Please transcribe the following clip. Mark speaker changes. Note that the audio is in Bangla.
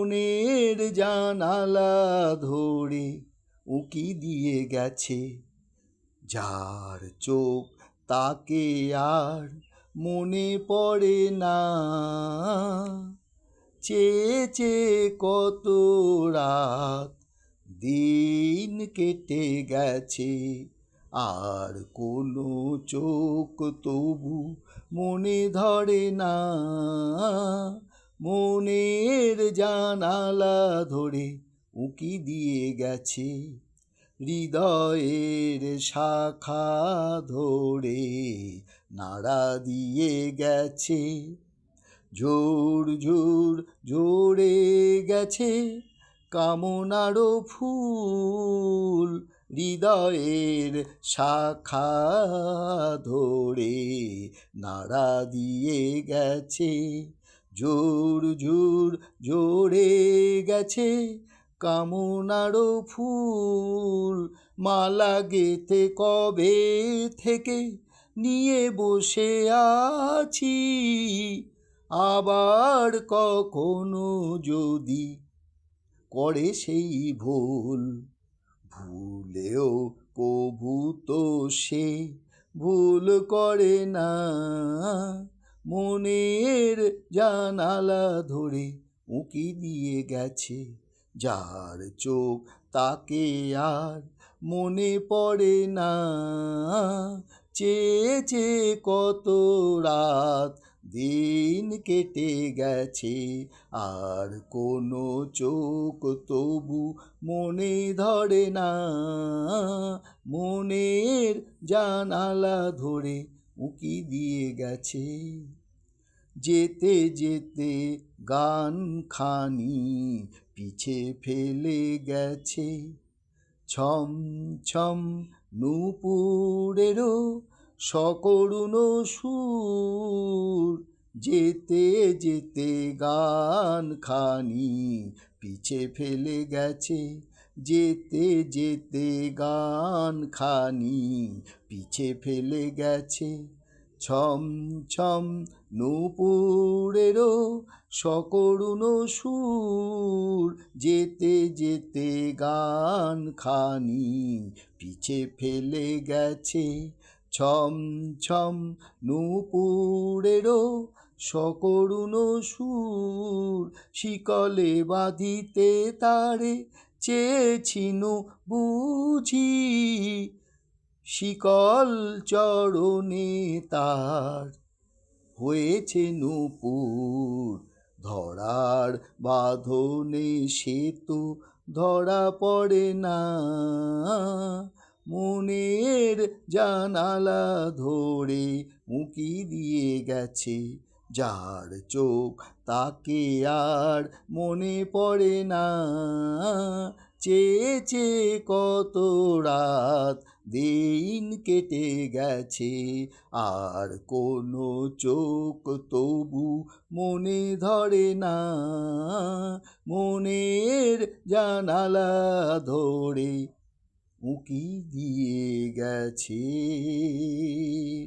Speaker 1: মনের জানালা ধরে উকি দিয়ে গেছে। যার চোখ তাকে আর মনে পড়ে না, চেয়ে চেয়ে কত রাত দিন কেটে গেছে। আর কোনো চোখ তবু মনে ধরে না, মনের জানালা ধরে উকি দিয়ে গেছে। হৃদয়ের শাখা ধরে নাড়া দিয়ে গেছে। ঝোর ঝোর ঝরে গেছে কামনারও ফুল, হৃদয়ের শাখা ধরে নাড়া দিয়ে গেছে। ঝোর ঝোর ঝরে গেছে কামনারও ফুল, মালা গেথে কবে থেকে নিয়ে বসে আছি। আবার কখনো যদি করে সেই ভুল, ভুলেও কভু তো সে ভুল করে না। মনের জানালা ধরে উকি দিয়ে গেছে। যার চোখ তাকে আর মনে পড়ে না, চেয়ে চেয়ে কত রাত দিন কেটে গেছে। আর কোনো চোখ তবু মনে ধরে না, মনের জানালা ধরে উকি দিয়ে গেছে। যেতে যেতে গান খানি পিছে ফেলে গেছে। ছম ছম নূপুরেরও সকরুণ সুর, যেতে যেতে গান খানি পিছে ফেলে গেছে। যেতে যেতে গান খানি পিছে ফেলে গেছে। ছম ছম নূপুরেরও সকরুণ সুর, যেতে যেতে গান খানি পিছে ফেলে গেছে। ছম ছম নূপুরেরও সকরুণ সুর, শিকলে বাঁধিতে তারে চেয়েছিনু বুঝি। শিকল চরণে তার হয়েছে নূপুর, ধরার বাঁধনে সে তো ধরা পড়ে না। মনের জানালা ধরে উকি দিয়ে গেছে। যার চোখ তাকে আর মনে পড়ে না, চেয়ে চেয়ে কত রাত দিন কেটে গেছে। আর কোনো চোখ তবু মনে ধরে না, মনের জানালা ধরে উকি দিয়ে গেছে।